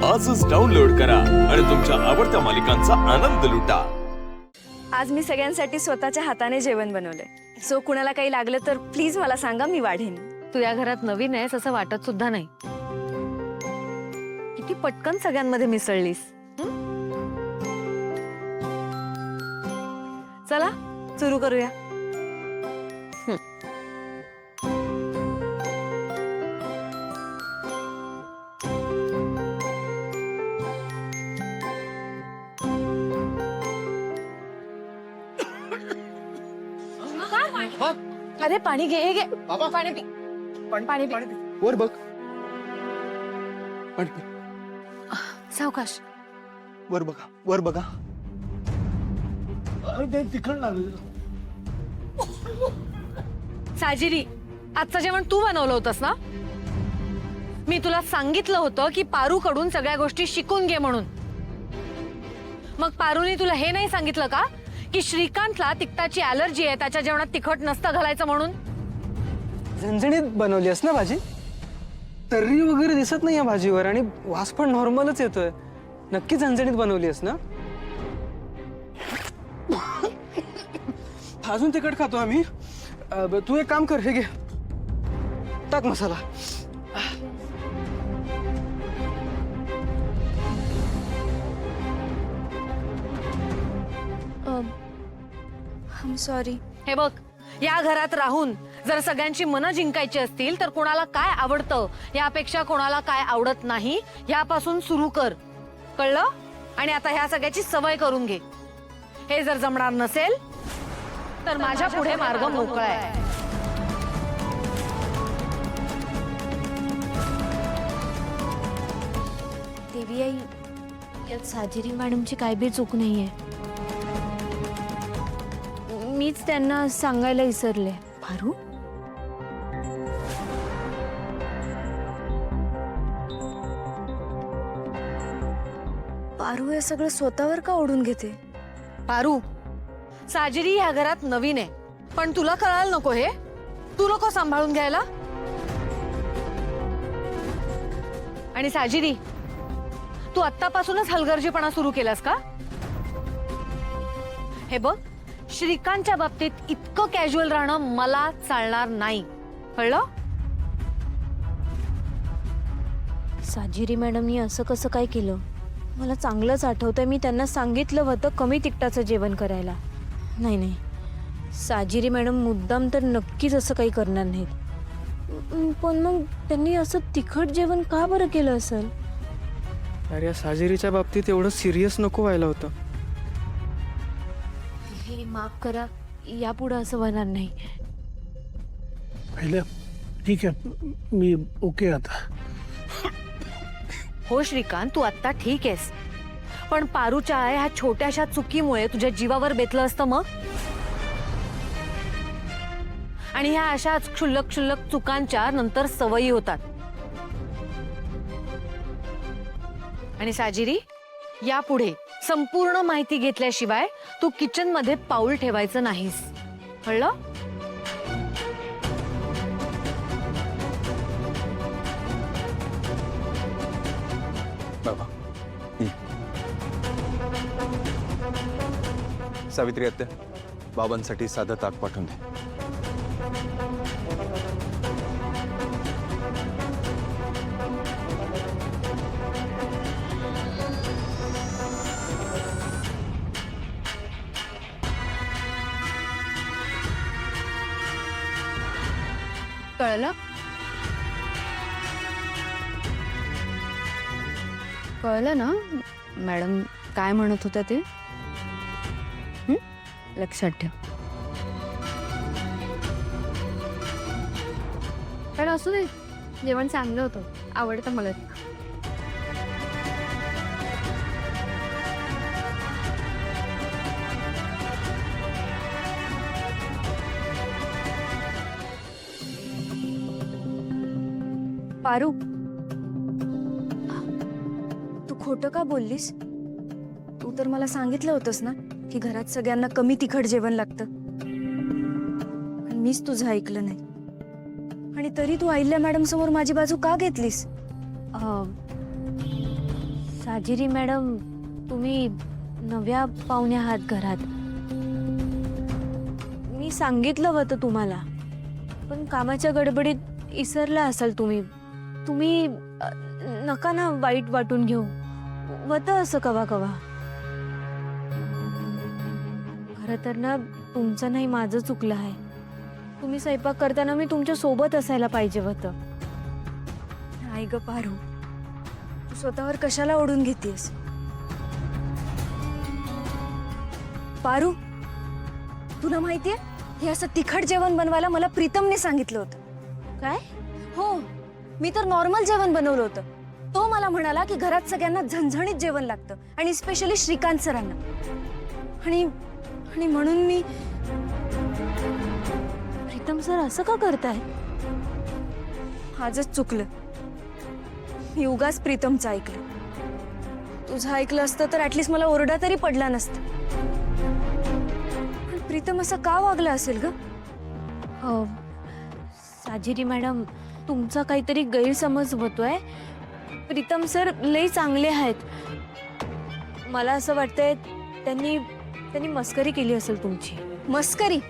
आजच डाउनलोड करा आणि तुमच्या आवडत्या मालिकांचा आनंद लुटा। आज मी सगळ्यांसाठी स्वतःच्या हाताने जेवण बनवलंय। सो कुणाला काही लागलं तर प्लीज मला सांगा, मी वाढेन। तू या घरात नवीन आहेस असं वाटत सुद्धा नाही। किती पटकन सगळ्यांमध्ये मिसळलीस। चला सुरू करूया। अरे पाणी घे घे, पाणी पी, पाणी पी। वर बघ, पाणी पी। सावकाश। वर बघा, वर बघा। ते तिखट लागलं। साजिरी, आजचं जेवण तू बनवलं होतंस ना? मी तुला सांगितलं होतं की पारू कडून सगळ्या गोष्टी शिकून घे म्हणून। मग पारूने तुला हे नाही सांगितलं का की श्रीकांतला तिखटाची ॲलर्जी आहे, त्याच्या जेवणात तिखट नसतं घालायचं म्हणून? झणझणीत बनवलीस ना भाजी? तर्री वगैरे दिसत नाही या भाजीवर आणि वास पण नॉर्मलच येतोय। नक्की झणझणीत बनवलीस ना? अजून तिखट खातो आम्ही। तू एक काम कर, हे घे, टाक मसाला। I sorry. हे बघ, या घरात राहून जर सगळ्यांची मनं जिंकायची असतील तर कोणाला काय आवडतं यापेक्षा कोणाला काय आवडत नाही यापासून सुरू कर, कळलं? आणि आता ह्या सगळ्याची सवय करून घे। हे जर जमणार नसेल तर माझ्या पुढे मार्ग मोकळा आहे। देवी आई, यात साजिरी मॅडमची काय बी चूक नाहीये। मीच त्यांना सांगायला विसरले। पारू, पारू हे सगळं स्वतःवर का ओढून घेते? पारू, साजिरी ह्या घरात नवीन आहे, पण तुला कळायला नको हे? तू नको सांभाळून घ्यायला? आणि साजिरी, तू आत्तापासूनच हलगर्जीपणा सुरू केलास का? हे बघ, श्रीकांतच्या बाबतीत इतकं कॅज्युअल राहणं मला चालणार नाही, कळलं? साजिरी मॅडमनी असं कसं काय केलं? मला चांगलंच आठवतंय, मी त्यांना सांगितलं होतं कमी तिखटाचं जेवण करायला। नाही नाही, साजिरी मॅडम मुद्दाम तर नक्कीच असं काही करणार नाहीत। पण मग त्यांनी असं तिखट जेवण का बरं केलं असेल? अरे या साजिरीच्या बाबतीत एवढं सिरियस नको व्हायला होतं। हे माफ करा, यापुढे असं होणार नाही। पहिलं ठीक आहे, मी ओके आता। हो श्रीकांत, तू आत्ता ठीक आहेस, पण पारूच्या ह्या छोट्याशा चुकीमुळे तुझ्या जीवावर बेतलं असतं मग? आणि ह्या अशा क्षुल्लक क्षुल्लक चुकांच्या नंतर सवयी होतात। आणि साजिरी, यापुढे संपूर्ण माहिती घेतल्याशिवाय तू किचन मध्ये पाऊल ठेवायचं नाहीस, कळलं? बाबा, सावित्री आत्या, बाबांसाठी साधं ताक पाठवून दे। कळलं? कळलं ना मॅडम काय म्हणत होत्या ते? लक्षात ठेव। पण असू दे, जेवण चांगलं होतं, आवडतं मला। पारू, तू खोटं का बोललीस? तू तर मला सांगितलं होतंस ना की घरात सगळ्यांना कमी तिखट जेवण लागतं, पण मीच तुझं ऐकलं नाही। आणि तरी तू अहिल्या मॅडम समोर माझी बाजू का घेतलीस? साजिरी मॅडम, तुम्ही नव्या पाहुण्या आहात घरात. मी सांगितलं होतं तुम्हाला, पण कामाच्या गडबडीत विसरला असाल तुम्ही. तुम्ही नका ना वाईट वाटून घेऊ. होतं असं कवा कवा. खरं तर ना तुमचं नाही, माझं चुकलं आहे. तुम्ही स्वयंपाक करताना मी तुमच्या सोबत असायला पाहिजे होतं. आई ग पारू, तू स्वतःवर कशाला ओढून घेतेस? पारू, तुला माहितीये हे असं तिखट जेवण बनवायला मला प्रीतमने सांगितलं होतं. काय? हो, मी तर नॉर्मल जेवण बनवलं होतं. तो मला म्हणाला की घरात सगळ्यांना झणझणीत जेवण लागतं आणि स्पेशली श्रीकांत सरांना. आणि आणि म्हणून मी प्रीतम सर असं का करताय? आजच चुकलं. मी उगाच प्रीतमचं ऐकलं. तुझं ऐकलं असतं तर ऍटलीस्ट मला ओरडा तरी पडला नसता. पण प्रीतम असं का वागला असेल ग? साजिरी मॅडम, तुमचा काहीतरी गैरसमज होतोय. प्रीतम सर लई चांगले आहेत. मला असं वाटतंय त्यांनी मस्करी केली असेल तुमची. मस्करी?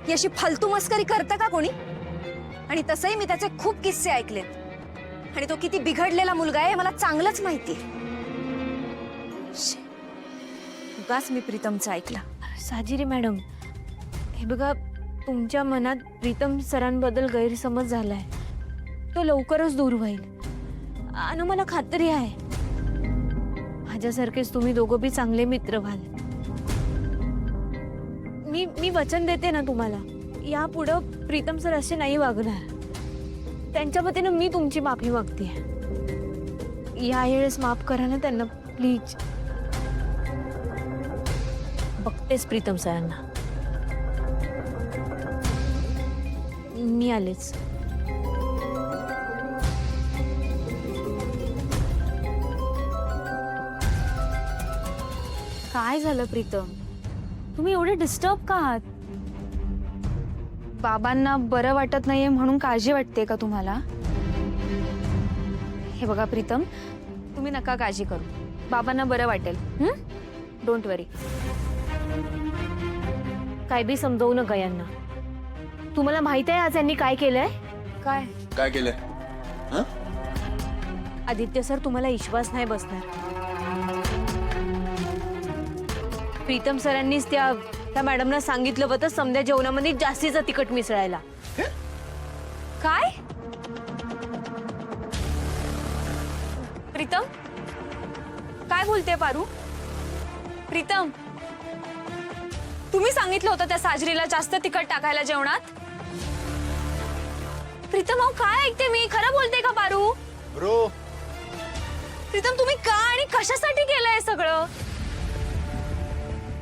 ही अशी फालतू मस्करी करतं का कोणी? आणि तसंही मी त्याचे खूप किस्से ऐकलेत. आणि तो किती बिघडलेला मुलगा आहे हे मला चांगलंच माहितीये. उगाच मी प्रीतमचं ऐकलं. साजिरी मॅडम, हे बघा, तुमच्या मनात प्रीतम सरांबद्दल गैरसमज झालाय. तो लवकरच दूर होईल आणि मला खात्री आहे माझ्यासारखेच तुम्ही दोघं बी चांगले मित्र व्हाल. मी वचन देते ना तुम्हाला, यापुढं प्रीतम सर असे नाही वागणार. त्यांच्या वतीनं मी तुमची माफी मागते. या वेळेस माफ करा ना त्यांना प्लीज. बघतेच प्रीतम सरांना. मी आलेच. काय झालं प्रीतम? तुम्ही एवढे डिस्टर्ब का आहात? बाबांना बरं वाटत नाहीये म्हणून काळजी वाटते का तुम्हाला? हे बघा प्रीतम, तुम्ही नका काळजी करू. बाबांना बरं वाटेल. डोंट वरी. काय बी समजवू नका यांना. तुम्हाला माहित आहे आज यांनी काय केलंय? काय? काय केलंय? आदित्य सर, तुम्हाला विश्वास नाही बसणार. प्रीतम सरांनीच त्या मॅडमना सांगितलं होतं समद्या जेवणामध्ये जास्तीचं तिखट मिसळायला. काय? प्रीतम, काय बोलते पारू? प्रीतम, तुम्ही सांगितलं होतं त्या साजरीला जास्त तिखट टाकायला जेवणात. प्रीतम, अहो काय ऐकते मी? खरं बोलते का पारू? ब्रो, प्रीतम, तुम्ही का आणि कशासाठी केलंय सगळं?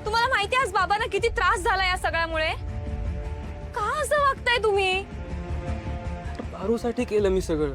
तुम्हाला माहिती आज बाबांना किती त्रास झाला या सगळ्यामुळे. का असं वागताय तुम्ही? पारूसाठी केलं मी सगळं.